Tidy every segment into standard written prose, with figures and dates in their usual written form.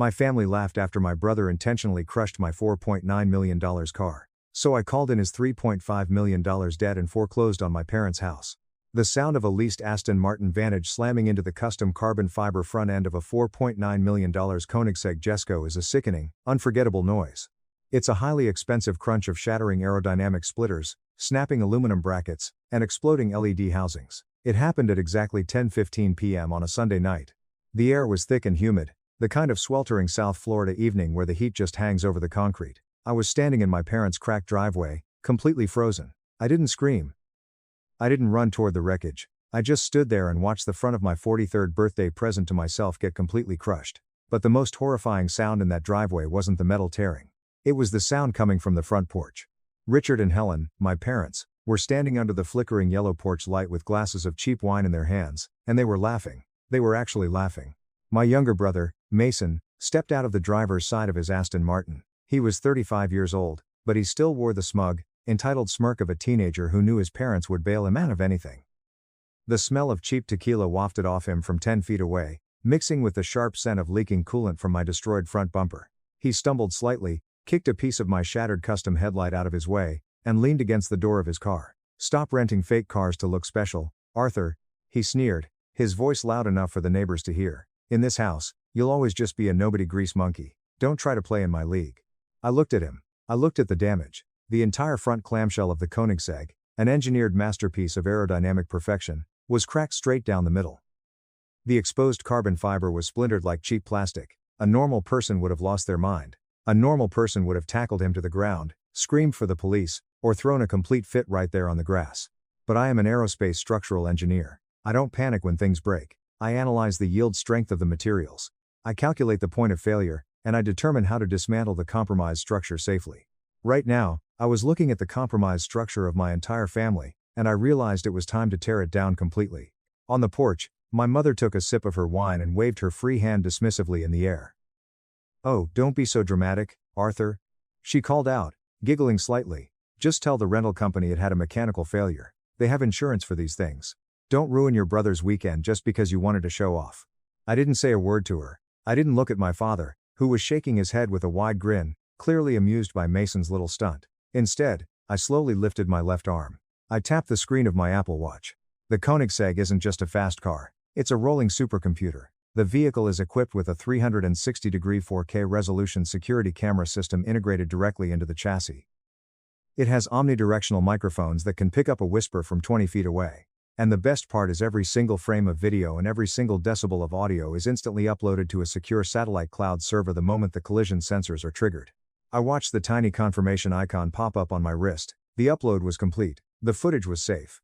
My family laughed after my brother intentionally crushed my $4.9 million car. So I called in his $3.5 million debt and foreclosed on my parents' house. The sound of a leased Aston Martin Vantage slamming into the custom carbon fiber front end of a $4.9 million Koenigsegg Jesko is a sickening, unforgettable noise. It's a highly expensive crunch of shattering aerodynamic splitters, snapping aluminum brackets, and exploding LED housings. It happened at exactly 10:15 p.m. on a Sunday night. The air was thick and humid, the kind of sweltering South Florida evening where the heat just hangs over the concrete. I was standing in my parents' cracked driveway, completely frozen. I didn't scream. I didn't run toward the wreckage. I just stood there and watched the front of my 43rd birthday present to myself get completely crushed. But the most horrifying sound in that driveway wasn't the metal tearing. It was the sound coming from the front porch. Richard and Helen, my parents, were standing under the flickering yellow porch light with glasses of cheap wine in their hands, and they were laughing. They were actually laughing. My younger brother, Mason, stepped out of the driver's side of his Aston Martin. He was 35 years old, but he still wore the smug, entitled smirk of a teenager who knew his parents would bail him out of anything. The smell of cheap tequila wafted off him from 10 feet away, mixing with the sharp scent of leaking coolant from my destroyed front bumper. He stumbled slightly, kicked a piece of my shattered custom headlight out of his way, and leaned against the door of his car. "Stop renting fake cars to look special, Arthur," he sneered, his voice loud enough for the neighbors to hear. "In this house, you'll always just be a nobody grease monkey. Don't try to play in my league." I looked at him. I looked at the damage. The entire front clamshell of the Koenigsegg, an engineered masterpiece of aerodynamic perfection, was cracked straight down the middle. The exposed carbon fiber was splintered like cheap plastic. A normal person would have lost their mind. A normal person would have tackled him to the ground, screamed for the police, or thrown a complete fit right there on the grass. But I am an aerospace structural engineer. I don't panic when things break. I analyze the yield strength of the materials. I calculate the point of failure, and I determine how to dismantle the compromised structure safely. Right now, I was looking at the compromised structure of my entire family, and I realized it was time to tear it down completely. On the porch, my mother took a sip of her wine and waved her free hand dismissively in the air. "Oh, don't be so dramatic, Arthur," she called out, giggling slightly. "Just tell the rental company it had a mechanical failure. They have insurance for these things. Don't ruin your brother's weekend just because you wanted to show off." I didn't say a word to her. I didn't look at my father, who was shaking his head with a wide grin, clearly amused by Mason's little stunt. Instead, I slowly lifted my left arm. I tapped the screen of my Apple Watch. The Koenigsegg isn't just a fast car. It's a rolling supercomputer. The vehicle is equipped with a 360-degree 4K resolution security camera system integrated directly into the chassis. It has omnidirectional microphones that can pick up a whisper from 20 feet away. And the best part is every single frame of video and every single decibel of audio is instantly uploaded to a secure satellite cloud server the moment the collision sensors are triggered. I watched the tiny confirmation icon pop up on my wrist. The upload was complete. The footage was safe.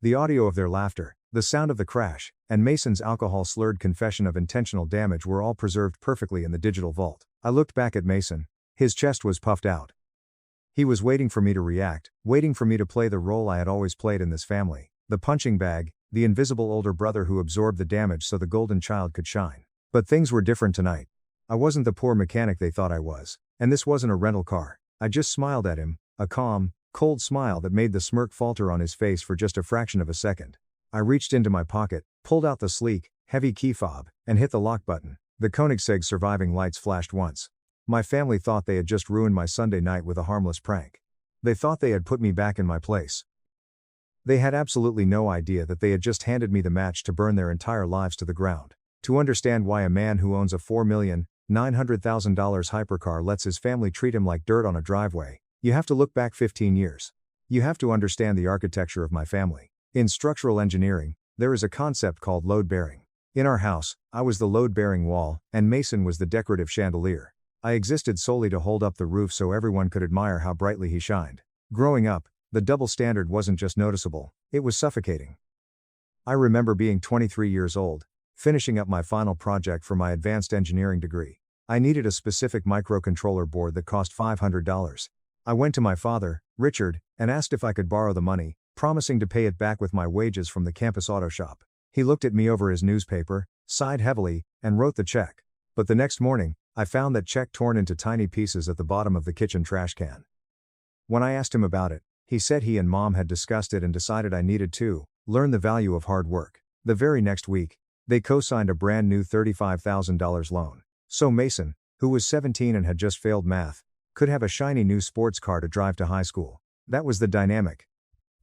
The audio of their laughter, the sound of the crash, and Mason's alcohol-slurred confession of intentional damage were all preserved perfectly in the digital vault. I looked back at Mason. His chest was puffed out. He was waiting for me to react, waiting for me to play the role I had always played in this family. The punching bag, the invisible older brother who absorbed the damage so the golden child could shine. But things were different tonight. I wasn't the poor mechanic they thought I was, and this wasn't a rental car. I just smiled at him, a calm, cold smile that made the smirk falter on his face for just a fraction of a second. I reached into my pocket, pulled out the sleek, heavy key fob, and hit the lock button. The Koenigsegg surviving lights flashed once. My family thought they had just ruined my Sunday night with a harmless prank. They thought they had put me back in my place. They had absolutely no idea that they had just handed me the match to burn their entire lives to the ground. To understand why a man who owns a $4,900,000 hypercar lets his family treat him like dirt on a driveway, you have to look back 15 years. You have to understand the architecture of my family. In structural engineering, there is a concept called load bearing. In our house, I was the load bearing wall, and Mason was the decorative chandelier. I existed solely to hold up the roof so everyone could admire how brightly he shined. Growing up, the double standard wasn't just noticeable, it was suffocating. I remember being 23 years old, finishing up my final project for my advanced engineering degree. I needed a specific microcontroller board that cost $500. I went to my father, Richard, and asked if I could borrow the money, promising to pay it back with my wages from the campus auto shop. He looked at me over his newspaper, sighed heavily, and wrote the check. But the next morning, I found that check torn into tiny pieces at the bottom of the kitchen trash can. When I asked him about it, he said he and Mom had discussed it and decided I needed to learn the value of hard work. The very next week, They co-signed a brand new $35,000 loan. So Mason, who was 17 and had just failed math, could have a shiny new sports car to drive to high school. That was the dynamic.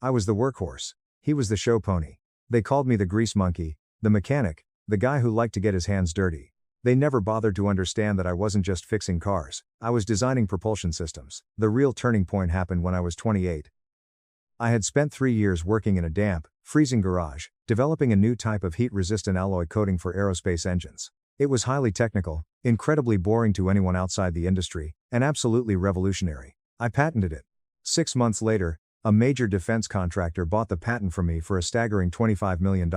I was the workhorse. He was the show pony. They called me the grease monkey, the mechanic, the guy who liked to get his hands dirty. They never bothered to understand that I wasn't just fixing cars, I was designing propulsion systems. The real turning point happened when I was 28. I had spent 3 years working in a damp, freezing garage, developing a new type of heat-resistant alloy coating for aerospace engines. It was highly technical, incredibly boring to anyone outside the industry, and absolutely revolutionary. I patented it. 6 months later, a major defense contractor bought the patent from me for a staggering $25 million.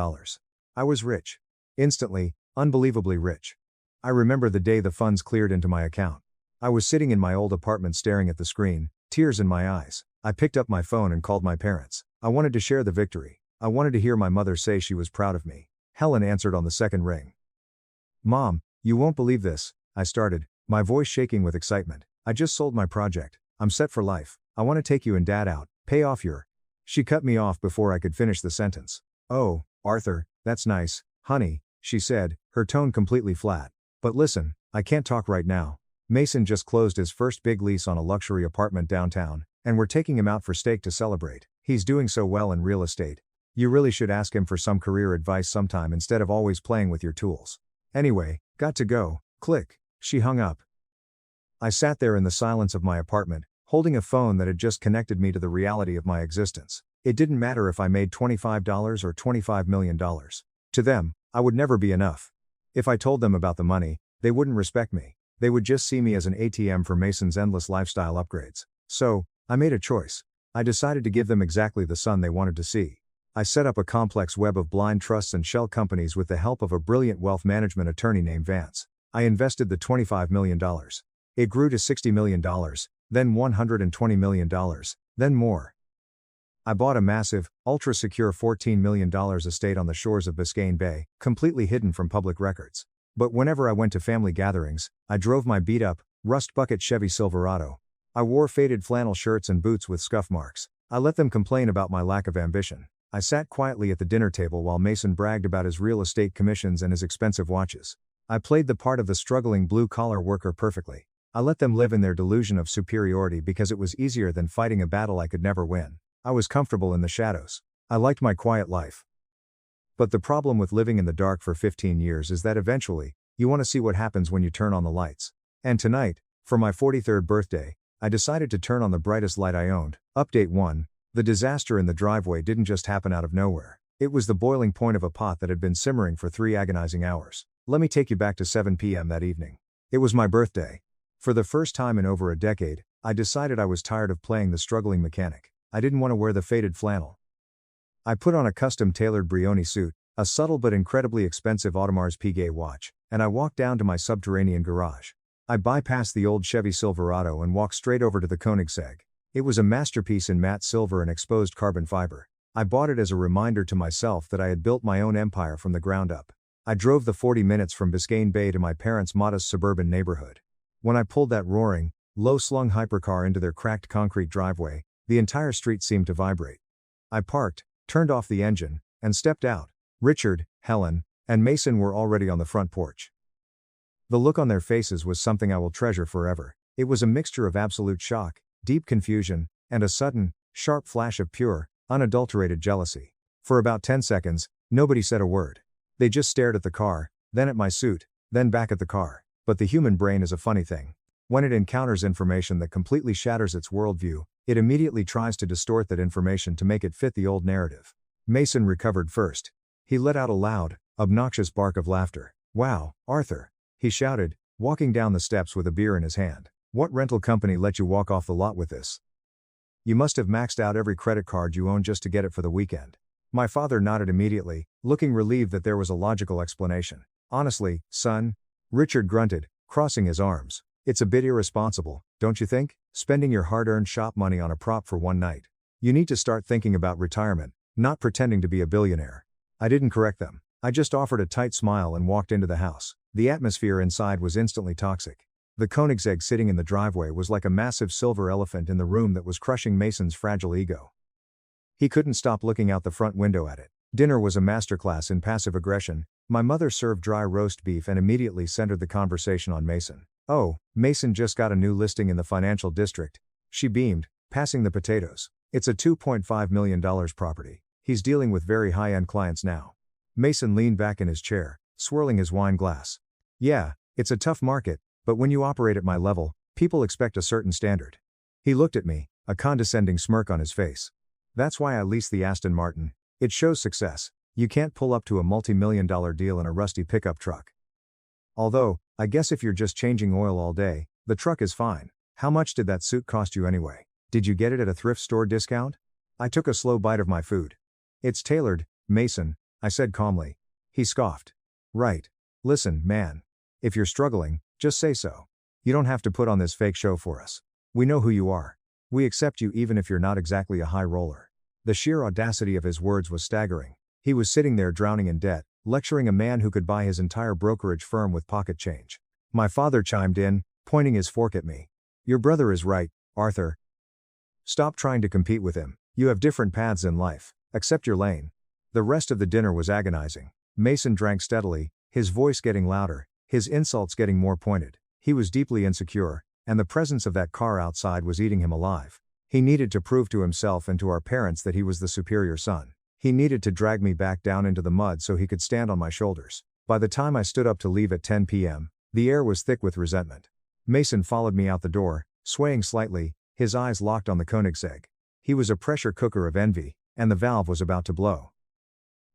I was rich. Instantly, unbelievably rich. I remember the day the funds cleared into my account. I was sitting in my old apartment staring at the screen, tears in my eyes. I picked up my phone and called my parents. I wanted to share the victory. I wanted to hear my mother say she was proud of me. Helen answered on the second ring. "Mom, you won't believe this," I started, my voice shaking with excitement. "I just sold my project. I'm set for life. I want to take you and Dad out, pay off your..." She cut me off before I could finish the sentence. "Oh, Arthur, that's nice, honey," she said, her tone completely flat. "But listen, I can't talk right now. Mason just closed his first big lease on a luxury apartment downtown, and we're taking him out for steak to celebrate. He's doing so well in real estate. You really should ask him for some career advice sometime instead of always playing with your tools. Anyway, got to go." Click. She hung up. I sat there in the silence of my apartment, holding a phone that had just connected me to the reality of my existence. It didn't matter if I made $25 or $25 million. To them, I would never be enough. If I told them about the money, they wouldn't respect me. They would just see me as an ATM for Mason's endless lifestyle upgrades. So, I made a choice. I decided to give them exactly the son they wanted to see. I set up a complex web of blind trusts and shell companies with the help of a brilliant wealth management attorney named Vance. I invested the $25 million. It grew to $60 million, then $120 million, then more. I bought a massive, ultra-secure $14 million estate on the shores of Biscayne Bay, completely hidden from public records. But whenever I went to family gatherings, I drove my beat-up, rust-bucket Chevy Silverado. I wore faded flannel shirts and boots with scuff marks. I let them complain about my lack of ambition. I sat quietly at the dinner table while Mason bragged about his real estate commissions and his expensive watches. I played the part of the struggling blue-collar worker perfectly. I let them live in their delusion of superiority because it was easier than fighting a battle I could never win. I was comfortable in the shadows. I liked my quiet life. But the problem with living in the dark for 15 years is that eventually, you want to see what happens when you turn on the lights. And tonight, for my 43rd birthday, I decided to turn on the brightest light I owned. Update 1. The disaster in the driveway didn't just happen out of nowhere. It was the boiling point of a pot that had been simmering for 3 agonizing hours. Let me take you back to 7 p.m. that evening. It was my birthday. For the first time in over a decade, I decided I was tired of playing the struggling mechanic. I didn't want to wear the faded flannel. I put on a custom-tailored Brioni suit, a subtle but incredibly expensive Audemars Piguet watch, and I walked down to my subterranean garage. I bypassed the old Chevy Silverado and walked straight over to the Koenigsegg. It was a masterpiece in matte silver and exposed carbon fiber. I bought it as a reminder to myself that I had built my own empire from the ground up. I drove the 40 minutes from Biscayne Bay to my parents' modest suburban neighborhood. When I pulled that roaring, low-slung hypercar into their cracked concrete driveway, the entire street seemed to vibrate. I parked, turned off the engine, and stepped out. Richard, Helen, and Mason were already on the front porch. The look on their faces was something I will treasure forever. It was a mixture of absolute shock, deep confusion, and a sudden, sharp flash of pure, unadulterated jealousy. For about 10 seconds, nobody said a word. They just stared at the car, then at my suit, then back at the car. But the human brain is a funny thing. When it encounters information that completely shatters its worldview, it immediately tries to distort that information to make it fit the old narrative. Mason recovered first. He let out a loud, obnoxious bark of laughter. "Wow, Arthur," he shouted, walking down the steps with a beer in his hand. "What rental company let you walk off the lot with this? You must have maxed out every credit card you own just to get it for the weekend." My father nodded immediately, looking relieved that there was a logical explanation. "Honestly, son," Richard grunted, crossing his arms, "it's a bit irresponsible, don't you think? Spending your hard-earned shop money on a prop for one night. You need to start thinking about retirement, not pretending to be a billionaire." I didn't correct them. I just offered a tight smile and walked into the house. The atmosphere inside was instantly toxic. The Koenigsegg sitting in the driveway was like a massive silver elephant in the room that was crushing Mason's fragile ego. He couldn't stop looking out the front window at it. Dinner was a masterclass in passive aggression, My mother served dry roast beef and immediately centered the conversation on Mason. "Oh, Mason just got a new listing in the financial district." She beamed, passing the potatoes. "It's a $2.5 million property. He's dealing with very high-end clients now." Mason leaned back in his chair, swirling his wine glass. "Yeah, it's a tough market, but when you operate at my level, people expect a certain standard." He looked at me, a condescending smirk on his face. "That's why I leased the Aston Martin. It shows success. You can't pull up to a multi-million-dollar deal in a rusty pickup truck. Although, I guess if you're just changing oil all day, the truck is fine. How much did that suit cost you anyway? Did you get it at a thrift store discount?" I took a slow bite of my food. "It's tailored, Mason," I said calmly. He scoffed. "Right. Listen, man. If you're struggling, just say so. You don't have to put on this fake show for us. We know who you are. We accept you even if you're not exactly a high roller." The sheer audacity of his words was staggering. He was sitting there drowning in debt, lecturing a man who could buy his entire brokerage firm with pocket change. My father chimed in, pointing his fork at me. "Your brother is right, Arthur. Stop trying to compete with him. You have different paths in life. Accept your lane." The rest of the dinner was agonizing. Mason drank steadily, his voice getting louder, his insults getting more pointed. He was deeply insecure, and the presence of that car outside was eating him alive. He needed to prove to himself and to our parents that he was the superior son. He needed to drag me back down into the mud so he could stand on my shoulders. By the time I stood up to leave at 10 p.m., the air was thick with resentment. Mason followed me out the door, swaying slightly, his eyes locked on the Koenigsegg. He was a pressure cooker of envy, and the valve was about to blow.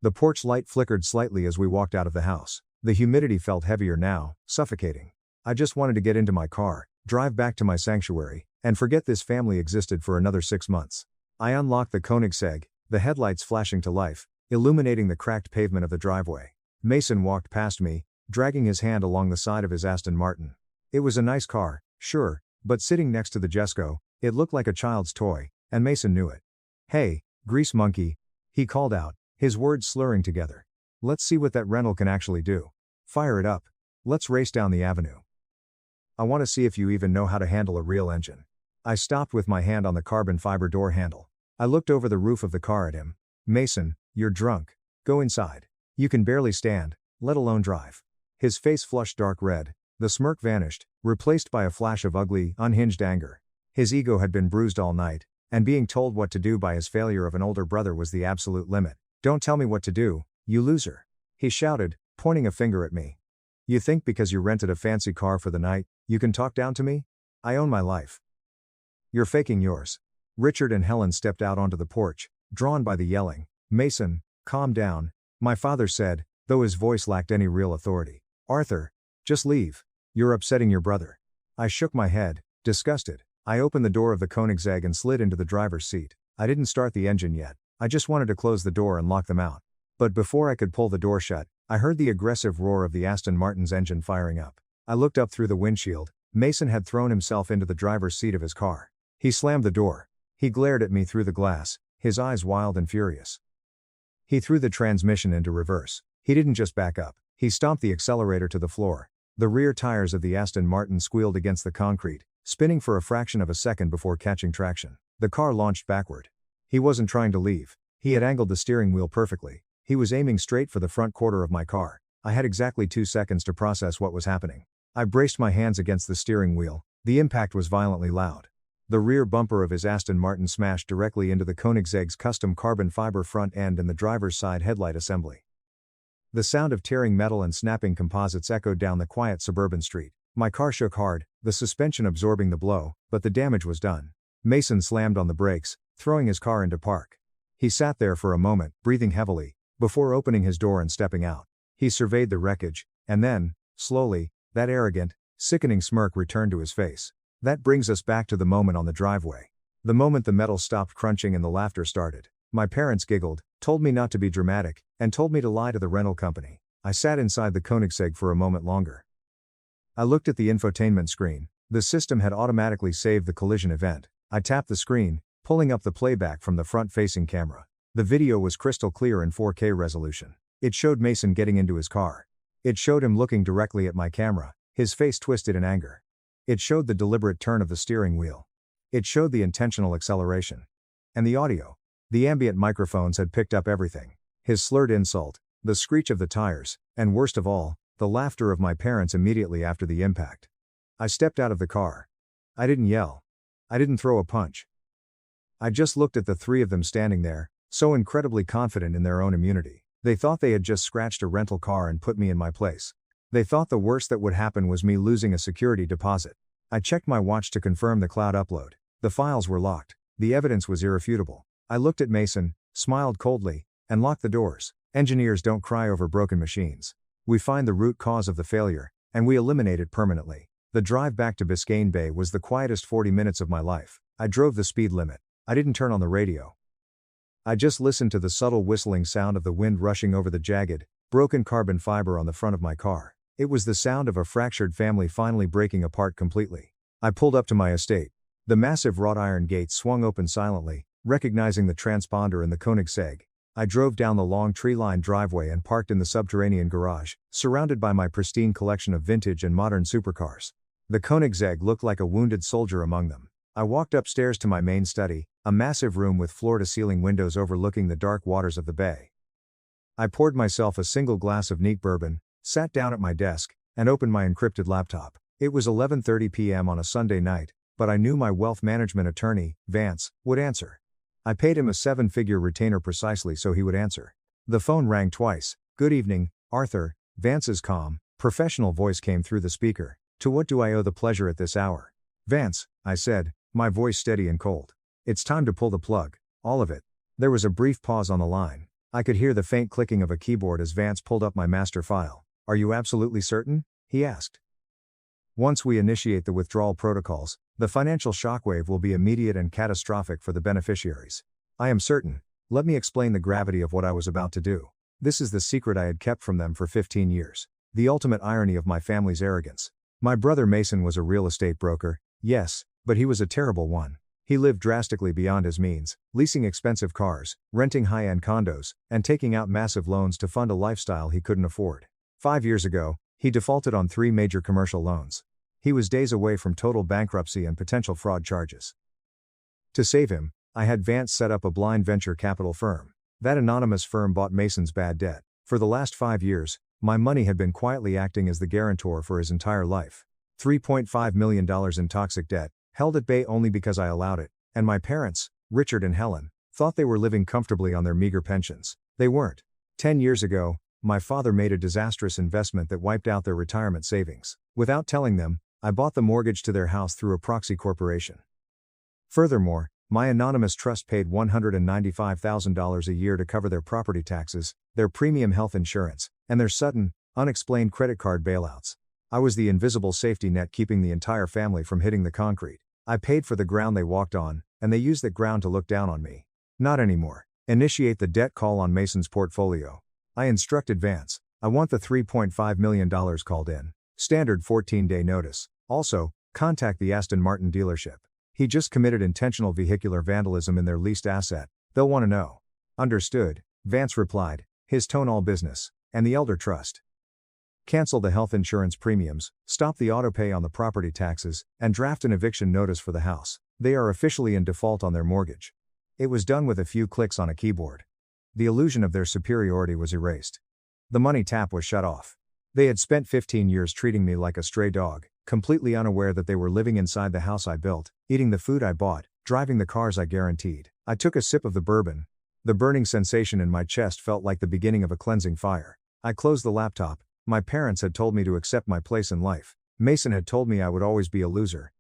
The porch light flickered slightly as we walked out of the house. The humidity felt heavier now, suffocating. I just wanted to get into my car, drive back to my sanctuary, and forget this family existed for another 6 months. I unlocked the Koenigsegg, the headlights flashing to life, illuminating the cracked pavement of the driveway. Mason walked past me, dragging his hand along the side of his Aston Martin. It was a nice car, sure, but sitting next to the Jesco, it looked like a child's toy, and Mason knew it. "Hey, grease monkey," he called out, his words slurring together. "Let's see what that rental can actually do. Fire it up. Let's race down the avenue. I want to see if you even know how to handle a real engine." I stopped with my hand on the carbon fiber door handle. I looked over the roof of the car at him. "Mason, you're drunk. Go inside. You can barely stand, let alone drive." His face flushed dark red, the smirk vanished, replaced by a flash of ugly, unhinged anger. His ego had been bruised all night, and being told what to do by his failure of an older brother was the absolute limit. "Don't tell me what to do, you loser," he shouted, pointing a finger at me. "You think because you rented a fancy car for the night, you can talk down to me? I own my life. You're faking yours." Richard and Helen stepped out onto the porch, drawn by the yelling. "Mason, calm down," my father said, though his voice lacked any real authority. "Arthur, just leave. You're upsetting your brother." I shook my head, disgusted. I opened the door of the Koenigsegg and slid into the driver's seat. I didn't start the engine yet. I just wanted to close the door and lock them out. But before I could pull the door shut, I heard the aggressive roar of the Aston Martin's engine firing up. I looked up through the windshield. Mason had thrown himself into the driver's seat of his car. He slammed the door. He glared at me through the glass, his eyes wild and furious. He threw the transmission into reverse. He didn't just back up. He stomped the accelerator to the floor. The rear tires of the Aston Martin squealed against the concrete, spinning for a fraction of a second before catching traction. The car launched backward. He wasn't trying to leave. He had angled the steering wheel perfectly. He was aiming straight for the front quarter of my car. I had exactly 2 seconds to process what was happening. I braced my hands against the steering wheel. The impact was violently loud. The rear bumper of his Aston Martin smashed directly into the Koenigsegg's custom carbon fiber front end and the driver's side headlight assembly. The sound of tearing metal and snapping composites echoed down the quiet suburban street. My car shook hard, the suspension absorbing the blow, but the damage was done. Mason slammed on the brakes, throwing his car into park. He sat there for a moment, breathing heavily, before opening his door and stepping out. He surveyed the wreckage, and then, slowly, that arrogant, sickening smirk returned to his face. That brings us back to the moment on the driveway. The moment the metal stopped crunching and the laughter started. My parents giggled, told me not to be dramatic, and told me to lie to the rental company. I sat inside the Koenigsegg for a moment longer. I looked at the infotainment screen. The system had automatically saved the collision event. I tapped the screen, pulling up the playback from the front-facing camera. The video was crystal clear in 4K resolution. It showed Mason getting into his car. It showed him looking directly at my camera, his face twisted in anger. It showed the deliberate turn of the steering wheel. It showed the intentional acceleration. And the audio. The ambient microphones had picked up everything. His slurred insult, the screech of the tires, and worst of all, the laughter of my parents immediately after the impact. I stepped out of the car. I didn't yell. I didn't throw a punch. I just looked at the three of them standing there, so incredibly confident in their own immunity. They thought they had just scratched a rental car and put me in my place. They thought the worst that would happen was me losing a security deposit. I checked my watch to confirm the cloud upload. The files were locked. The evidence was irrefutable. I looked at Mason, smiled coldly, and locked the doors. Engineers don't cry over broken machines. We find the root cause of the failure, and we eliminate it permanently. The drive back to Biscayne Bay was the quietest 40 minutes of my life. I drove the speed limit. I didn't turn on the radio. I just listened to the subtle whistling sound of the wind rushing over the jagged, broken carbon fiber on the front of my car. It was the sound of a fractured family finally breaking apart completely. I pulled up to my estate. The massive wrought iron gates swung open silently, recognizing the transponder and the Koenigsegg. I drove down the long tree-lined driveway and parked in the subterranean garage, surrounded by my pristine collection of vintage and modern supercars. The Koenigsegg looked like a wounded soldier among them. I walked upstairs to my main study, a massive room with floor-to-ceiling windows overlooking the dark waters of the bay. I poured myself a single glass of neat bourbon, sat down at my desk, and opened my encrypted laptop. It was 11:30 p.m. on a Sunday night, but I knew my wealth management attorney, Vance, would answer. I paid him a 7-figure retainer precisely so he would answer. The phone rang twice. "Good evening, Arthur." Vance's calm, professional voice came through the speaker. "To what do I owe the pleasure at this hour?" "Vance," I said, my voice steady and cold. "It's time to pull the plug. All of it." There was a brief pause on the line. I could hear the faint clicking of a keyboard as Vance pulled up my master file. "Are you absolutely certain?" he asked. "Once we initiate the withdrawal protocols, the financial shockwave will be immediate and catastrophic for the beneficiaries. I am certain. Let me explain the gravity of what I was about to do. This is the secret I had kept from them for 15 years. The ultimate irony of my family's arrogance. My brother Mason was a real estate broker, yes, but he was a terrible one. He lived drastically beyond his means, leasing expensive cars, renting high-end condos, and taking out massive loans to fund a lifestyle he couldn't afford. 5 years ago, he defaulted on 3 major commercial loans. He was days away from total bankruptcy and potential fraud charges. To save him, I had Vance set up a blind venture capital firm. That anonymous firm bought Mason's bad debt. For the last 5 years, my money had been quietly acting as the guarantor for his entire life. $3.5 million in toxic debt, held at bay only because I allowed it, and my parents, Richard and Helen, thought they were living comfortably on their meager pensions. They weren't. 10 years ago, my father made a disastrous investment that wiped out their retirement savings. Without telling them, I bought the mortgage to their house through a proxy corporation. Furthermore, my anonymous trust paid $195,000 a year to cover their property taxes, their premium health insurance, and their sudden, unexplained credit card bailouts. I was the invisible safety net keeping the entire family from hitting the concrete. I paid for the ground they walked on, and they used that ground to look down on me. Not anymore. Initiate the debt call on Mason's portfolio. I instructed Vance. I want the $3.5 million called in. Standard 14-day notice. Also, contact the Aston Martin dealership. He just committed intentional vehicular vandalism in their leased asset. They'll want to know. Understood, Vance replied, his tone all business. And the elder trust. Cancel the health insurance premiums, stop the autopay on the property taxes, and draft an eviction notice for the house. They are officially in default on their mortgage. It was done with a few clicks on a keyboard. The illusion of their superiority was erased. The money tap was shut off. They had spent 15 years treating me like a stray dog, completely unaware that they were living inside the house I built, eating the food I bought, driving the cars I guaranteed. I took a sip of the bourbon. The burning sensation in my chest felt like the beginning of a cleansing fire. I closed the laptop. My parents had told me to accept my place in life. Mason had told me I would always be a loser.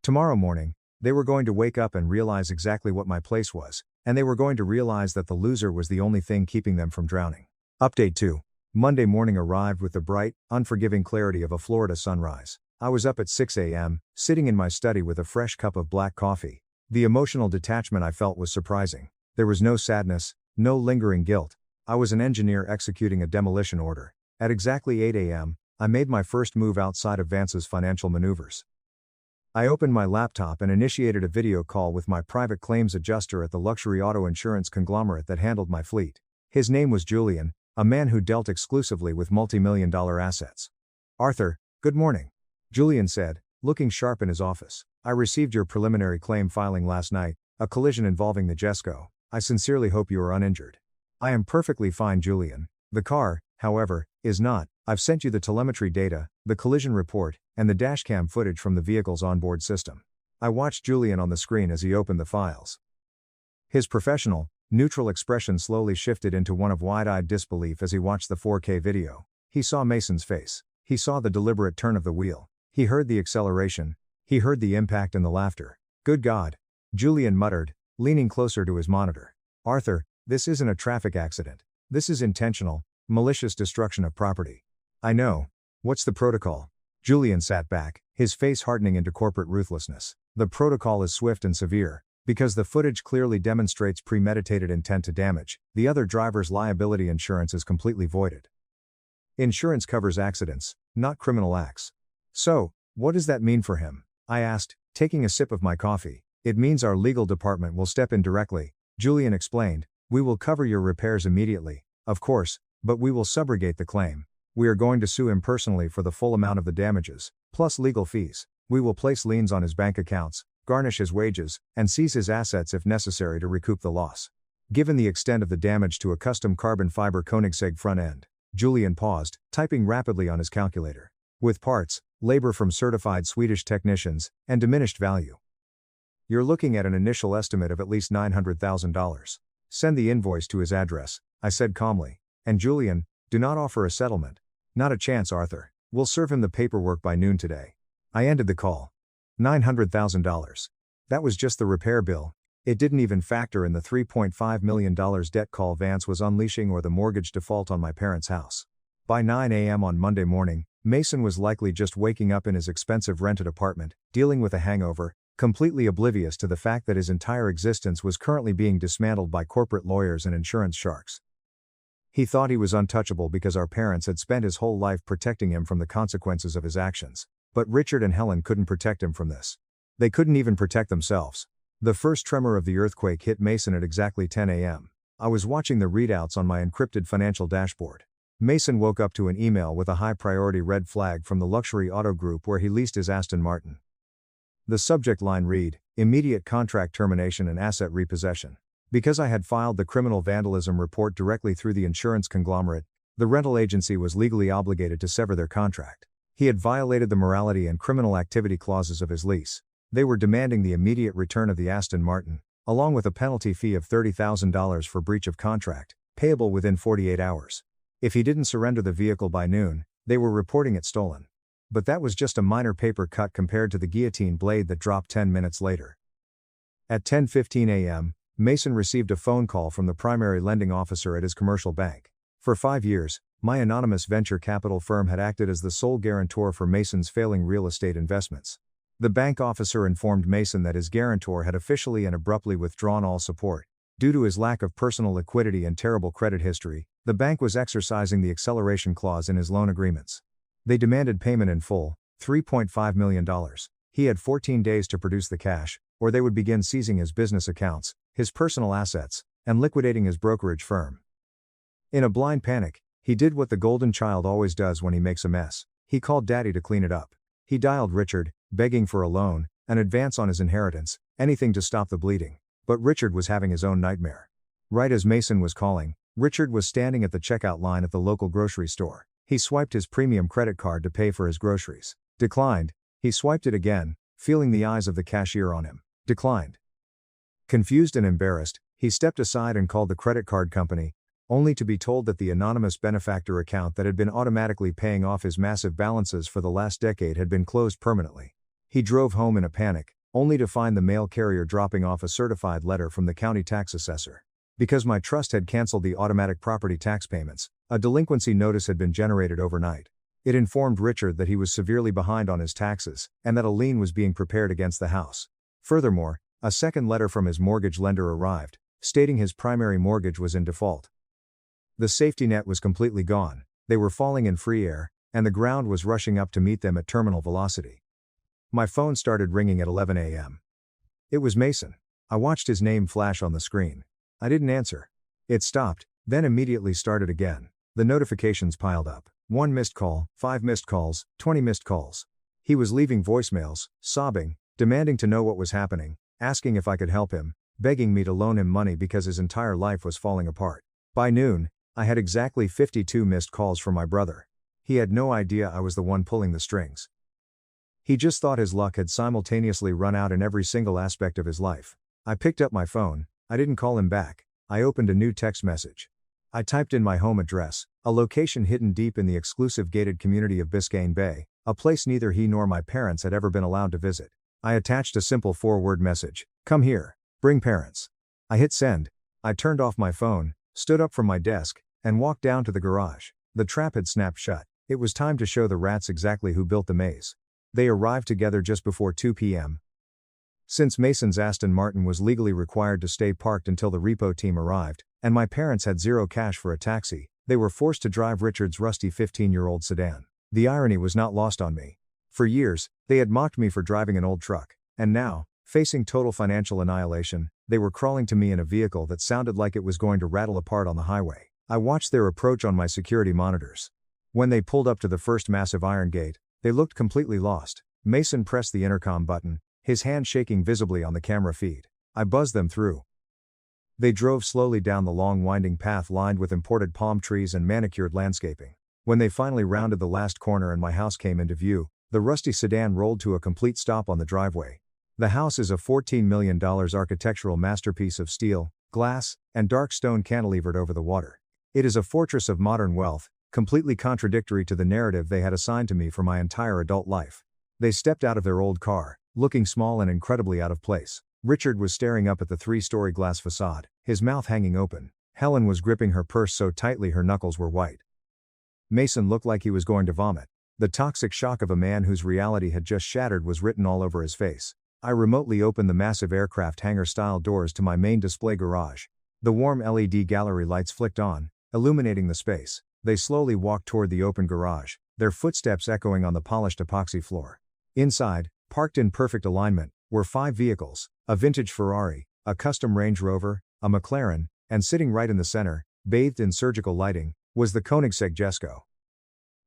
Tomorrow morning, they were going to wake up and realize exactly what my place was, and they were going to realize that the loser was the only thing keeping them from drowning. Update 2. Monday morning arrived with the bright, unforgiving clarity of a Florida sunrise. I was up at 6 a.m., sitting in my study with a fresh cup of black coffee. The emotional detachment I felt was surprising. There was no sadness, no lingering guilt. I was an engineer executing a demolition order. At exactly 8 a.m., I made my first move outside of Vance's financial maneuvers. I opened my laptop and initiated a video call with my private claims adjuster at the luxury auto insurance conglomerate that handled my fleet. His name was Julian, a man who dealt exclusively with multi-million-dollar assets. "Arthur, good morning," Julian said, looking sharp in his office. "I received your preliminary claim filing last night, a collision involving the Jesco. I sincerely hope you are uninjured." "I am perfectly fine, Julian. The car, however, is not. I've sent you the telemetry data, the collision report, and the dashcam footage from the vehicle's onboard system. I watched Julian on the screen as he opened the files. His professional, neutral expression slowly shifted into one of wide-eyed disbelief as he watched the 4K video. He saw Mason's face. He saw the deliberate turn of the wheel. He heard the acceleration. He heard the impact and the laughter. Good God! Julian muttered, leaning closer to his monitor. Arthur, this isn't a traffic accident. This is intentional, malicious destruction of property. I know. What's the protocol? Julian sat back, his face hardening into corporate ruthlessness. The protocol is swift and severe. Because the footage clearly demonstrates premeditated intent to damage, the other driver's liability insurance is completely voided. Insurance covers accidents, not criminal acts. So, what does that mean for him? I asked, taking a sip of my coffee. It means our legal department will step in directly, Julian explained. We will cover your repairs immediately, of course, but we will subrogate the claim. We are going to sue him personally for the full amount of the damages, plus legal fees. We will place liens on his bank accounts, garnish his wages, and seize his assets if necessary to recoup the loss. Given the extent of the damage to a custom carbon fiber Koenigsegg front end, Julian paused, typing rapidly on his calculator. With parts, labor from certified Swedish technicians, and diminished value. You're looking at an initial estimate of at least $900,000. Send the invoice to his address, I said calmly. And Julian, do not offer a settlement. Not a chance, Arthur. We'll serve him the paperwork by noon today. I ended the call. $900,000. That was just the repair bill. It didn't even factor in the $3.5 million debt call Vance was unleashing or the mortgage default on my parents' house. By 9 a.m. on Monday morning, Mason was likely just waking up in his expensive rented apartment, dealing with a hangover, completely oblivious to the fact that his entire existence was currently being dismantled by corporate lawyers and insurance sharks. He thought he was untouchable because our parents had spent his whole life protecting him from the consequences of his actions. But Richard and Helen couldn't protect him from this. They couldn't even protect themselves. The first tremor of the earthquake hit Mason at exactly 10 a.m. I was watching the readouts on my encrypted financial dashboard. Mason woke up to an email with a high-priority red flag from the luxury auto group where he leased his Aston Martin. The subject line read, "Immediate contract termination and asset repossession." Because I had filed the criminal vandalism report directly through the insurance conglomerate, the rental agency was legally obligated to sever their contract. He had violated the morality and criminal activity clauses of his lease. They were demanding the immediate return of the Aston Martin, along with a penalty fee of $30,000 for breach of contract, payable within 48 hours. If he didn't surrender the vehicle by noon, they were reporting it stolen. But that was just a minor paper cut compared to the guillotine blade that dropped 10 minutes later. At 10:15 a.m., Mason received a phone call from the primary lending officer at his commercial bank. For 5 years, my anonymous venture capital firm had acted as the sole guarantor for Mason's failing real estate investments. The bank officer informed Mason that his guarantor had officially and abruptly withdrawn all support. Due to his lack of personal liquidity and terrible credit history, the bank was exercising the acceleration clause in his loan agreements. They demanded payment in full, $3.5 million. He had 14 days to produce the cash, or they would begin seizing his business accounts, his personal assets, and liquidating his brokerage firm. In a blind panic, he did what the golden child always does when he makes a mess. He called Daddy to clean it up. He dialed Richard, begging for a loan, an advance on his inheritance, anything to stop the bleeding. But Richard was having his own nightmare. Right as Mason was calling, Richard was standing at the checkout line at the local grocery store. He swiped his premium credit card to pay for his groceries. Declined. He swiped it again, feeling the eyes of the cashier on him. Declined. Confused and embarrassed, he stepped aside and called the credit card company, only to be told that the anonymous benefactor account that had been automatically paying off his massive balances for the last decade had been closed permanently. He drove home in a panic, only to find the mail carrier dropping off a certified letter from the county tax assessor. Because my trust had canceled the automatic property tax payments, a delinquency notice had been generated overnight. It informed Richard that he was severely behind on his taxes, and that a lien was being prepared against the house. Furthermore, a second letter from his mortgage lender arrived, stating his primary mortgage was in default. The safety net was completely gone, they were falling in free air, and the ground was rushing up to meet them at terminal velocity. My phone started ringing at 11 a.m. It was Mason. I watched his name flash on the screen. I didn't answer. It stopped, then immediately started again. The notifications piled up. 1 missed call, 5 missed calls, 20 missed calls. He was leaving voicemails, sobbing, demanding to know what was happening, asking if I could help him, begging me to loan him money because his entire life was falling apart. By noon, I had exactly 52 missed calls from my brother. He had no idea I was the one pulling the strings. He just thought his luck had simultaneously run out in every single aspect of his life. I picked up my phone. I didn't call him back. I opened a new text message. I typed in my home address, a location hidden deep in the exclusive gated community of Biscayne Bay, a place neither he nor my parents had ever been allowed to visit. I attached a simple 4-word message: "Come here, bring parents." I hit send. I turned off my phone, stood up from my desk, and walked down to the garage. The trap had snapped shut. It was time to show the rats exactly who built the maze. They arrived together just before 2 p.m. Since Mason's Aston Martin was legally required to stay parked until the repo team arrived, and my parents had zero cash for a taxi, they were forced to drive Richard's rusty 15-year-old sedan. The irony was not lost on me. For years, they had mocked me for driving an old truck, and now, facing total financial annihilation, they were crawling to me in a vehicle that sounded like it was going to rattle apart on the highway. I watched their approach on my security monitors. When they pulled up to the first massive iron gate, they looked completely lost. Mason pressed the intercom button, his hand shaking visibly on the camera feed. I buzzed them through. They drove slowly down the long winding path lined with imported palm trees and manicured landscaping. When they finally rounded the last corner and my house came into view, the rusty sedan rolled to a complete stop on the driveway. The house is a $14 million architectural masterpiece of steel, glass, and dark stone cantilevered over the water. It is a fortress of modern wealth, completely contradictory to the narrative they had assigned to me for my entire adult life. They stepped out of their old car, looking small and incredibly out of place. Richard was staring up at the 3-story glass facade, his mouth hanging open. Helen was gripping her purse so tightly her knuckles were white. Mason looked like he was going to vomit. The toxic shock of a man whose reality had just shattered was written all over his face. I remotely opened the massive aircraft hangar-style doors to my main display garage. The warm LED gallery lights flicked on, illuminating the space. They slowly walked toward the open garage, their footsteps echoing on the polished epoxy floor. Inside, parked in perfect alignment, were 5 vehicles: a vintage Ferrari, a custom Range Rover, a McLaren, and sitting right in the center, bathed in surgical lighting, was the Koenigsegg Jesco.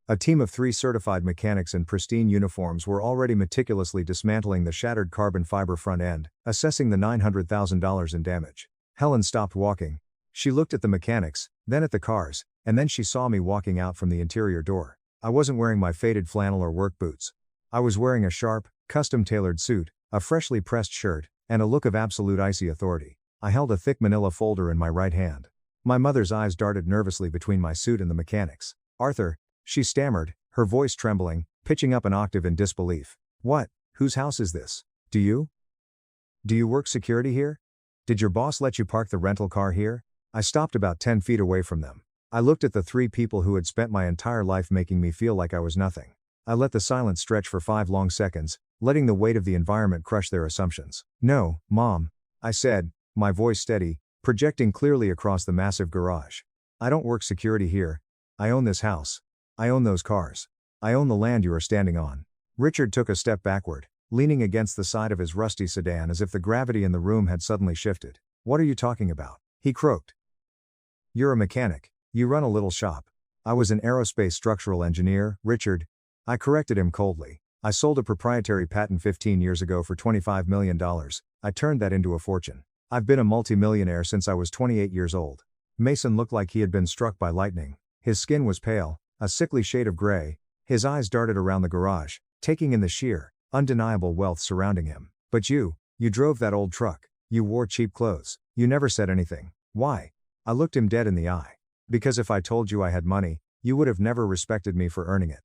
A team of 3 certified mechanics in pristine uniforms were already meticulously dismantling the shattered carbon fiber front end, assessing the $900,000 in damage. Helen stopped walking. She looked at the mechanics, then at the cars, and then she saw me walking out from the interior door. I wasn't wearing my faded flannel or work boots. I was wearing a sharp, custom-tailored suit, a freshly pressed shirt, and a look of absolute icy authority. I held a thick manila folder in my right hand. My mother's eyes darted nervously between my suit and the mechanics. "Arthur," she stammered, her voice trembling, pitching up an octave in disbelief. "What? Whose house is this? Do you work security here? Did your boss let you park the rental car here?" I stopped about 10 feet away from them. I looked at the 3 people who had spent my entire life making me feel like I was nothing. I let the silence stretch for 5 long seconds, letting the weight of the environment crush their assumptions. "No, Mom," I said, my voice steady, projecting clearly across the massive garage. "I don't work security here. I own this house. I own those cars. I own the land you are standing on." Richard took a step backward, leaning against the side of his rusty sedan as if the gravity in the room had suddenly shifted. "What are you talking about?" he croaked. "You're a mechanic. You run a little shop." "I was an aerospace structural engineer, Richard." I corrected him coldly. "I sold a proprietary patent 15 years ago for $25 million. I turned that into a fortune. I've been a multimillionaire since I was 28 years old." Mason looked like he had been struck by lightning. His skin was pale, a sickly shade of gray. His eyes darted around the garage, taking in the sheer, undeniable wealth surrounding him. "But you drove that old truck. You wore cheap clothes. You never said anything. Why?" I looked him dead in the eye. "Because if I told you I had money, you would have never respected me for earning it.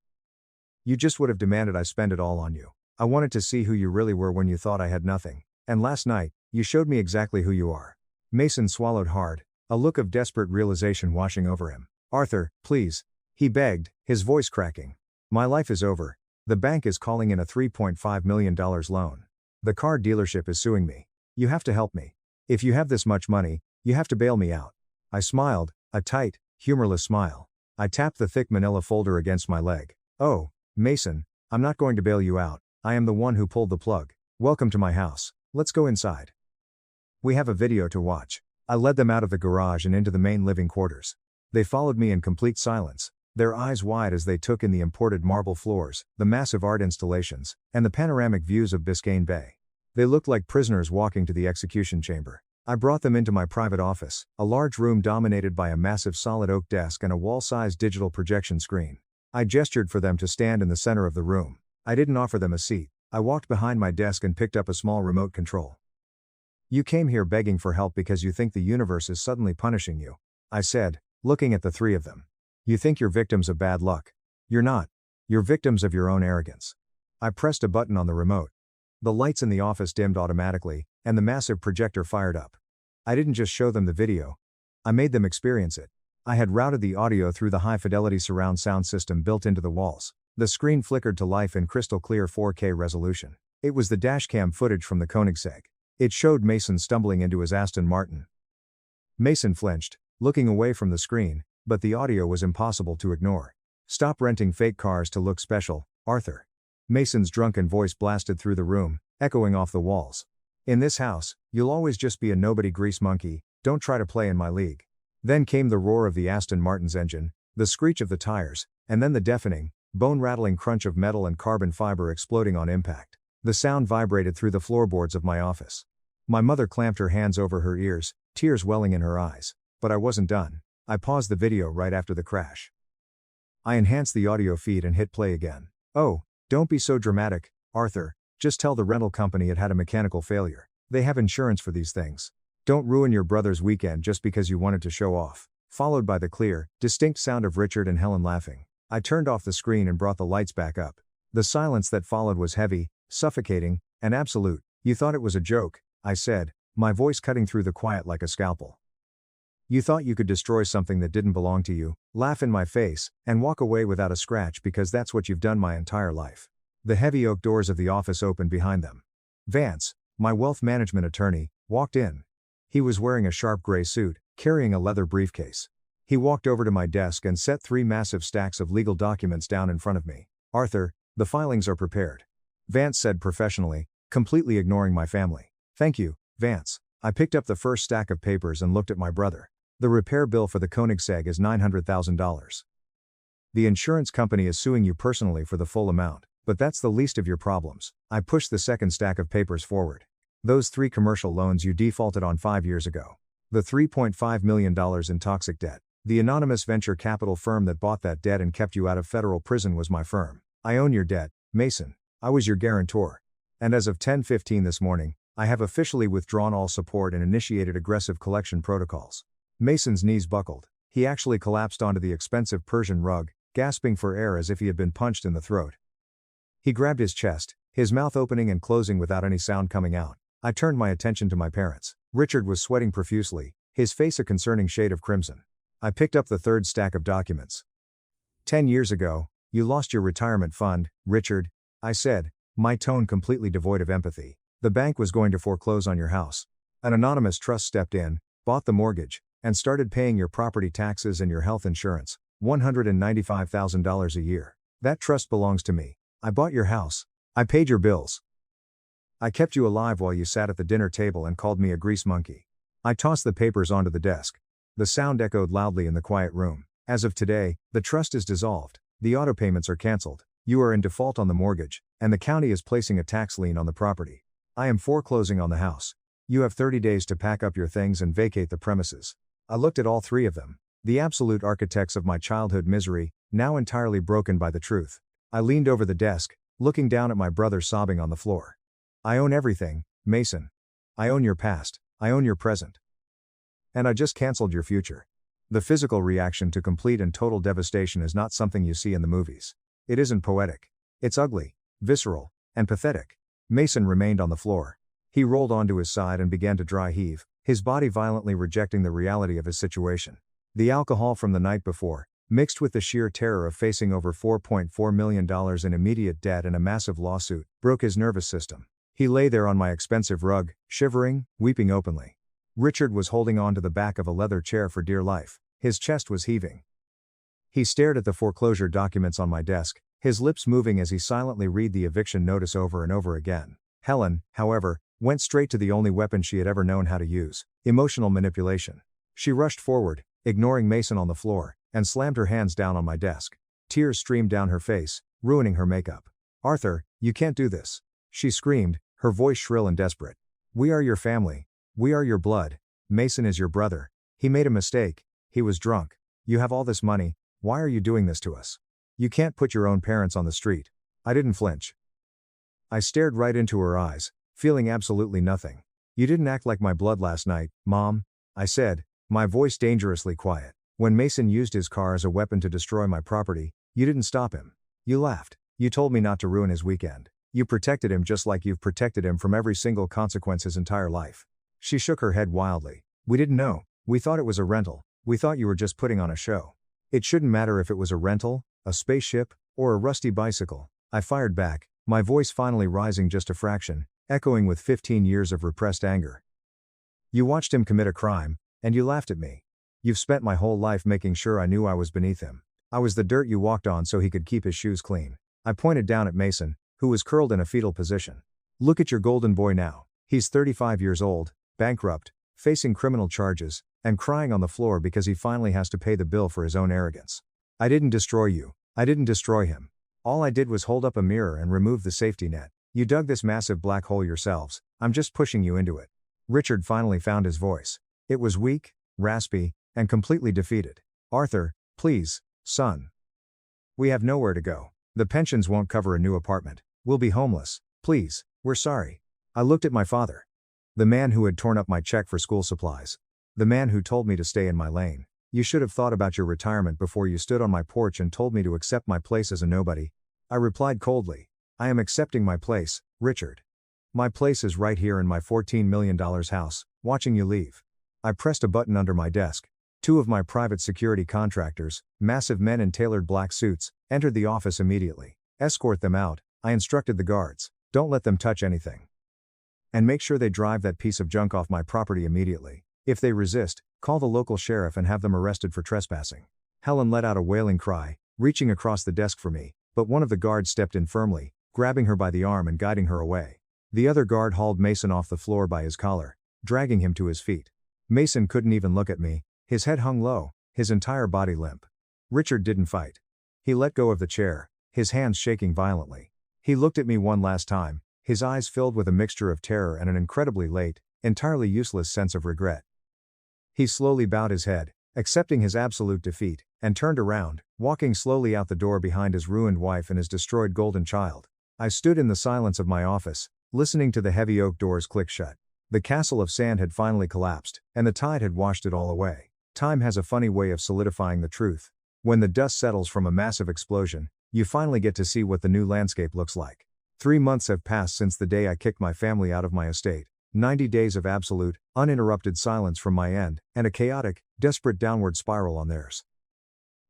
You just would have demanded I spend it all on you. I wanted to see who you really were when you thought I had nothing. And last night, you showed me exactly who you are." Mason swallowed hard, a look of desperate realization washing over him. "Arthur, please," he begged, his voice cracking. "My life is over. The bank is calling in a $3.5 million loan. The car dealership is suing me. You have to help me. If you have this much money, you have to bail me out." I smiled, a tight, humorless smile. I tapped the thick manila folder against my leg. "Oh, Mason, I'm not going to bail you out. I am the one who pulled the plug. Welcome to my house. Let's go inside. We have a video to watch." I led them out of the garage and into the main living quarters. They followed me in complete silence, their eyes wide as they took in the imported marble floors, the massive art installations, and the panoramic views of Biscayne Bay. They looked like prisoners walking to the execution chamber. I brought them into my private office, a large room dominated by a massive solid oak desk and a wall-sized digital projection screen. I gestured for them to stand in the center of the room. I didn't offer them a seat. I walked behind my desk and picked up a small remote control. "You came here begging for help because you think the universe is suddenly punishing you," I said, looking at the three of them. "You think you're victims of bad luck. You're not. You're victims of your own arrogance." I pressed a button on the remote. The lights in the office dimmed automatically, and the massive projector fired up. I didn't just show them the video. I made them experience it. I had routed the audio through the high-fidelity surround sound system built into the walls. The screen flickered to life in crystal-clear 4K resolution. It was the dashcam footage from the Koenigsegg. It showed Mason stumbling into his Aston Martin. Mason flinched, looking away from the screen, but the audio was impossible to ignore. "Stop renting fake cars to look special, Arthur." Mason's drunken voice blasted through the room, echoing off the walls. "In this house, you'll always just be a nobody grease monkey, don't try to play in my league." Then came the roar of the Aston Martin's engine, the screech of the tires, and then the deafening, bone-rattling crunch of metal and carbon fiber exploding on impact. The sound vibrated through the floorboards of my office. My mother clamped her hands over her ears, tears welling in her eyes. But I wasn't done. I paused the video right after the crash. I enhanced the audio feed and hit play again. "Oh, don't be so dramatic, Arthur. Just tell the rental company it had a mechanical failure. They have insurance for these things. Don't ruin your brother's weekend just because you wanted to show off." Followed by the clear, distinct sound of Richard and Helen laughing. I turned off the screen and brought the lights back up. The silence that followed was heavy, suffocating, and absolute. "You thought it was a joke," I said, my voice cutting through the quiet like a scalpel. "You thought you could destroy something that didn't belong to you, laugh in my face, and walk away without a scratch because that's what you've done my entire life." The heavy oak doors of the office opened behind them. Vance, my wealth management attorney, walked in. He was wearing a sharp gray suit, carrying a leather briefcase. He walked over to my desk and set 3 massive stacks of legal documents down in front of me. "Arthur, the filings are prepared," Vance said professionally, completely ignoring my family. "Thank you, Vance." I picked up the first stack of papers and looked at my brother. "The repair bill for the Koenigsegg is $900,000. The insurance company is suing you personally for the full amount, but that's the least of your problems." I pushed the second stack of papers forward. "Those 3 commercial loans you defaulted on 5 years ago. The $3.5 million in toxic debt. The anonymous venture capital firm that bought that debt and kept you out of federal prison was my firm. I own your debt, Mason. I was your guarantor. And as of 10:15 this morning, I have officially withdrawn all support and initiated aggressive collection protocols." Mason's knees buckled. He actually collapsed onto the expensive Persian rug, gasping for air as if he had been punched in the throat. He grabbed his chest, his mouth opening and closing without any sound coming out. I turned my attention to my parents. Richard was sweating profusely, his face a concerning shade of crimson. I picked up the third stack of documents. 10 years ago, you lost your retirement fund, Richard," I said, my tone completely devoid of empathy. "The bank was going to foreclose on your house. An anonymous trust stepped in, bought the mortgage, and started paying your property taxes and your health insurance, $195,000 a year. That trust belongs to me. I bought your house. I paid your bills. I kept you alive while you sat at the dinner table and called me a grease monkey." I tossed the papers onto the desk. The sound echoed loudly in the quiet room. "As of today, the trust is dissolved, the auto payments are cancelled, you are in default on the mortgage, and the county is placing a tax lien on the property. I am foreclosing on the house. You have 30 days to pack up your things and vacate the premises." I looked at all 3 of them, the absolute architects of my childhood misery, now entirely broken by the truth. I leaned over the desk, looking down at my brother sobbing on the floor. "I own everything, Mason. I own your past, I own your present. And I just cancelled your future." The physical reaction to complete and total devastation is not something you see in the movies. It isn't poetic. It's ugly, visceral, and pathetic. Mason remained on the floor. He rolled onto his side and began to dry heave, his body violently rejecting the reality of his situation. The alcohol from the night before, mixed with the sheer terror of facing over $4.4 million in immediate debt and a massive lawsuit, broke his nervous system. He lay there on my expensive rug, shivering, weeping openly. Richard was holding on to the back of a leather chair for dear life. His chest was heaving. He stared at the foreclosure documents on my desk, his lips moving as he silently read the eviction notice over and over again. Helen, however, went straight to the only weapon she had ever known how to use: emotional manipulation. She rushed forward, ignoring Mason on the floor, and slammed her hands down on my desk. Tears streamed down her face, ruining her makeup. "Arthur, you can't do this," she screamed, her voice shrill and desperate. "We are your family. We are your blood. Mason is your brother. He made a mistake. He was drunk. You have all this money. Why are you doing this to us? You can't put your own parents on the street. I didn't flinch. I stared right into her eyes, feeling absolutely nothing. You didn't act like my blood last night, Mom, I said, my voice dangerously quiet. When Mason used his car as a weapon to destroy my property, you didn't stop him. You laughed. You told me not to ruin his weekend. You protected him just like you've protected him from every single consequence his entire life. She shook her head wildly. We didn't know. We thought it was a rental. We thought you were just putting on a show. It shouldn't matter if it was a rental, a spaceship, or a rusty bicycle. I fired back, my voice finally rising just a fraction, echoing with 15 years of repressed anger. You watched him commit a crime, and you laughed at me. You've spent my whole life making sure I knew I was beneath him. I was the dirt you walked on so he could keep his shoes clean. I pointed down at Mason, who was curled in a fetal position. Look at your golden boy now. He's 35 years old, bankrupt, facing criminal charges, and crying on the floor because he finally has to pay the bill for his own arrogance. I didn't destroy you. I didn't destroy him. All I did was hold up a mirror and remove the safety net. You dug this massive black hole yourselves. I'm just pushing you into it. Richard finally found his voice. It was weak, raspy, and completely defeated. Arthur, please, son. We have nowhere to go. The pensions won't cover a new apartment. We'll be homeless. Please, we're sorry. I looked at my father. The man who had torn up my check for school supplies. The man who told me to stay in my lane. You should have thought about your retirement before you stood on my porch and told me to accept my place as a nobody. I replied coldly. I am accepting my place, Richard. My place is right here in my $14 million house, watching you leave. I pressed a button under my desk. Two of my private security contractors, massive men in tailored black suits, entered the office immediately. Escort them out, I instructed the guards. Don't let them touch anything. And make sure they drive that piece of junk off my property immediately. If they resist, call the local sheriff and have them arrested for trespassing. Helen let out a wailing cry, reaching across the desk for me, but one of the guards stepped in firmly, grabbing her by the arm and guiding her away. The other guard hauled Mason off the floor by his collar, dragging him to his feet. Mason couldn't even look at me, his head hung low, his entire body limp. Richard didn't fight. He let go of the chair, his hands shaking violently. He looked at me one last time, his eyes filled with a mixture of terror and an incredibly late, entirely useless sense of regret. He slowly bowed his head, accepting his absolute defeat, and turned around, walking slowly out the door behind his ruined wife and his destroyed golden child. I stood in the silence of my office, listening to the heavy oak doors click shut. The castle of sand had finally collapsed, and the tide had washed it all away. Time has a funny way of solidifying the truth. When the dust settles from a massive explosion, you finally get to see what the new landscape looks like. 3 months have passed since the day I kicked my family out of my estate. 90 days of absolute, uninterrupted silence from my end, and a chaotic, desperate downward spiral on theirs.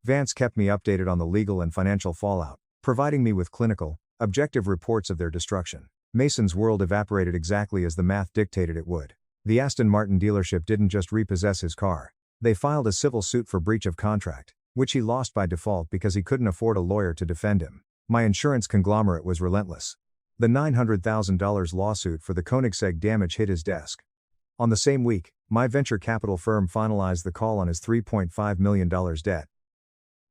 Vance kept me updated on the legal and financial fallout, providing me with clinical, objective reports of their destruction. Mason's world evaporated exactly as the math dictated it would. The Aston Martin dealership didn't just repossess his car. They filed a civil suit for breach of contract, which he lost by default because he couldn't afford a lawyer to defend him. My insurance conglomerate was relentless. The $900,000 lawsuit for the Koenigsegg damage hit his desk. On the same week, my venture capital firm finalized the call on his $3.5 million debt.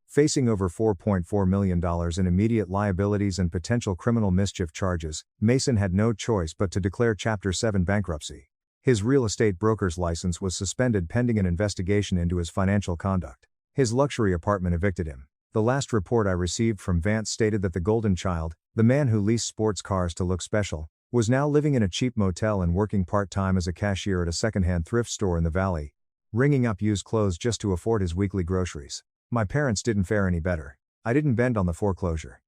Facing over $4.4 million in immediate liabilities and potential criminal mischief charges, Mason had no choice but to declare Chapter 7 bankruptcy. His real estate broker's license was suspended pending an investigation into his financial conduct. His luxury apartment evicted him. The last report I received from Vance stated that the golden child, the man who leased sports cars to look special, was now living in a cheap motel and working part-time as a cashier at a second-hand thrift store in the valley, ringing up used clothes just to afford his weekly groceries. My parents didn't fare any better. I didn't bend on the foreclosure.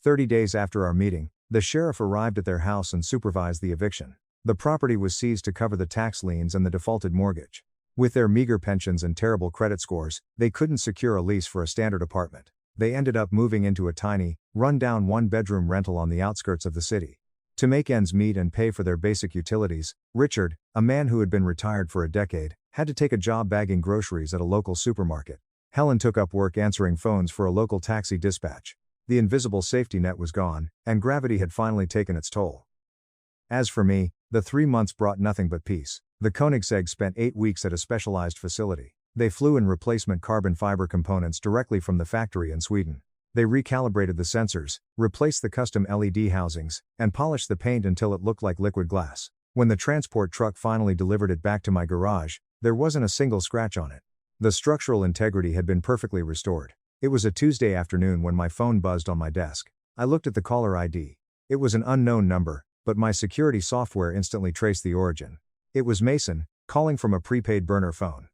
30 days after our meeting, the sheriff arrived at their house and supervised the eviction. The property was seized to cover the tax liens and the defaulted mortgage. With their meager pensions and terrible credit scores, they couldn't secure a lease for a standard apartment. They ended up moving into a tiny, run-down one-bedroom rental on the outskirts of the city. To make ends meet and pay for their basic utilities, Richard, a man who had been retired for a decade, had to take a job bagging groceries at a local supermarket. Helen took up work answering phones for a local taxi dispatch. The invisible safety net was gone, and gravity had finally taken its toll. As for me, the 3 months brought nothing but peace. The Koenigsegg spent 8 weeks at a specialized facility. They flew in replacement carbon fiber components directly from the factory in Sweden. They recalibrated the sensors, replaced the custom LED housings, and polished the paint until it looked like liquid glass. When the transport truck finally delivered it back to my garage, there wasn't a single scratch on it. The structural integrity had been perfectly restored. It was a Tuesday afternoon when my phone buzzed on my desk. I looked at the caller ID. It was an unknown number, but my security software instantly traced the origin. It was Mason, calling from a prepaid burner phone.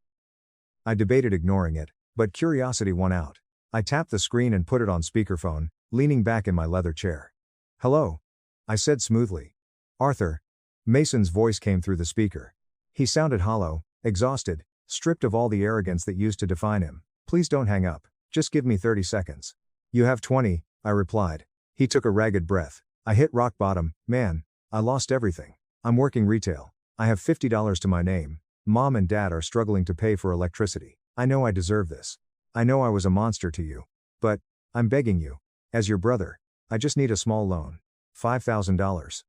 I debated ignoring it, but curiosity won out. I tapped the screen and put it on speakerphone, leaning back in my leather chair. "Hello," I said smoothly. "Arthur." Mason's voice came through the speaker. He sounded hollow, exhausted, stripped of all the arrogance that used to define him. "Please don't hang up. Just give me 30 seconds. "You have 20, I replied. He took a ragged breath. "I hit rock bottom, man. I lost everything. I'm working retail. I have $50 to my name. Mom and Dad are struggling to pay for electricity. I know I deserve this. I know I was a monster to you. But, I'm begging you. As your brother, I just need a small loan. $5,000.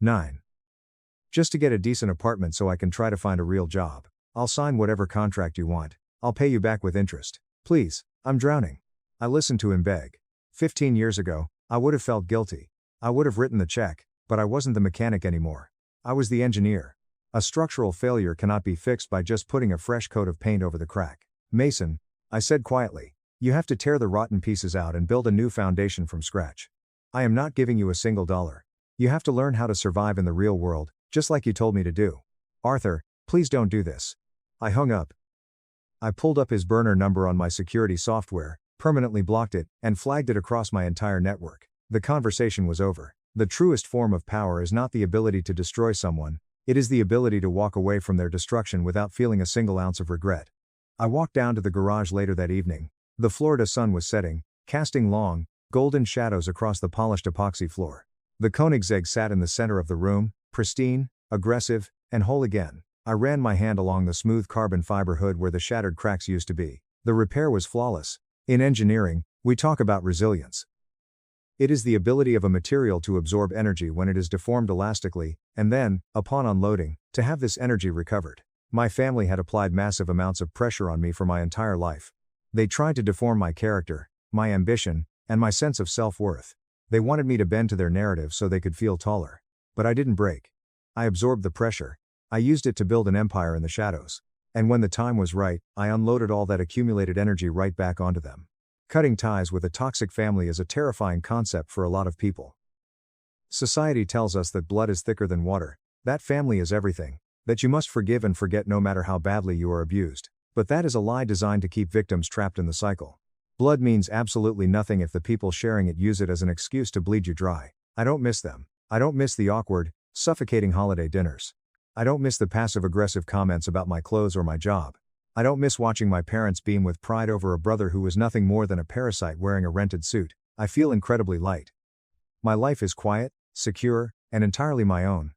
9. Just to get a decent apartment so I can try to find a real job. I'll sign whatever contract you want. I'll pay you back with interest. Please, I'm drowning." I listened to him beg. 15 years ago, I would have felt guilty. I would have written the check, but I wasn't the mechanic anymore. I was the engineer. A structural failure cannot be fixed by just putting a fresh coat of paint over the crack. "Mason," I said quietly, "you have to tear the rotten pieces out and build a new foundation from scratch. I am not giving you a single dollar. You have to learn how to survive in the real world, just like you told me to do. Arthur, please don't do this." I hung up. I pulled up his burner number on my security software, permanently blocked it, and flagged it across my entire network. The conversation was over. The truest form of power is not the ability to destroy someone, it is the ability to walk away from their destruction without feeling a single ounce of regret. I walked down to the garage later that evening. The Florida sun was setting, casting long, golden shadows across the polished epoxy floor. The Koenigsegg sat in the center of the room, pristine, aggressive, and whole again. I ran my hand along the smooth carbon fiber hood where the shattered cracks used to be. The repair was flawless. In engineering, we talk about resilience. It is the ability of a material to absorb energy when it is deformed elastically, and then, upon unloading, to have this energy recovered. My family had applied massive amounts of pressure on me for my entire life. They tried to deform my character, my ambition, and my sense of self-worth. They wanted me to bend to their narrative so they could feel taller. But I didn't break. I absorbed the pressure. I used it to build an empire in the shadows. And when the time was right, I unloaded all that accumulated energy right back onto them. Cutting ties with a toxic family is a terrifying concept for a lot of people. Society tells us that blood is thicker than water, that family is everything, that you must forgive and forget no matter how badly you are abused. But that is a lie designed to keep victims trapped in the cycle. Blood means absolutely nothing if the people sharing it use it as an excuse to bleed you dry. I don't miss them. I don't miss the awkward, suffocating holiday dinners. I don't miss the passive-aggressive comments about my clothes or my job. I don't miss watching my parents beam with pride over a brother who was nothing more than a parasite wearing a rented suit. I feel incredibly light. My life is quiet, secure, and entirely my own.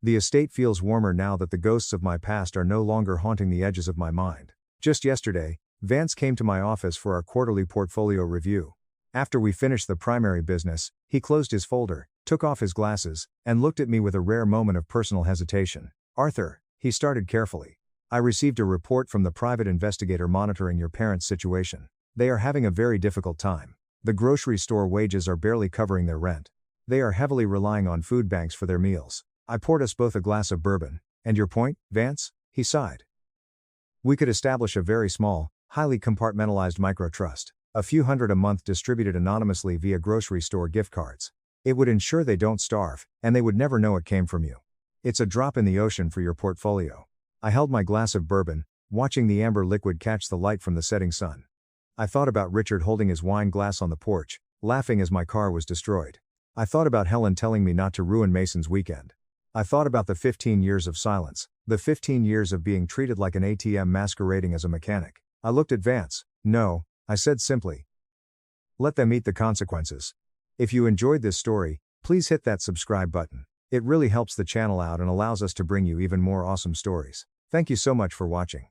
The estate feels warmer now that the ghosts of my past are no longer haunting the edges of my mind. Just yesterday, Vance came to my office for our quarterly portfolio review. After we finished the primary business, he closed his folder, took off his glasses, and looked at me with a rare moment of personal hesitation. "Arthur," he started carefully, "I received a report from the private investigator monitoring your parents' situation. They are having a very difficult time. The grocery store wages are barely covering their rent. They are heavily relying on food banks for their meals." I poured us both a glass of bourbon. "And your point, Vance?" he sighed. "We could establish a very small, highly compartmentalized microtrust, a few hundred a month distributed anonymously via grocery store gift cards. It would ensure they don't starve, and they would never know it came from you. It's a drop in the ocean for your portfolio." I held my glass of bourbon, watching the amber liquid catch the light from the setting sun. I thought about Richard holding his wine glass on the porch, laughing as my car was destroyed. I thought about Helen telling me not to ruin Mason's weekend. I thought about the 15 years of silence, the 15 years of being treated like an ATM masquerading as a mechanic. I looked at Vance. "No," I said simply. "Let them eat the consequences." If you enjoyed this story, please hit that subscribe button. It really helps the channel out and allows us to bring you even more awesome stories. Thank you so much for watching.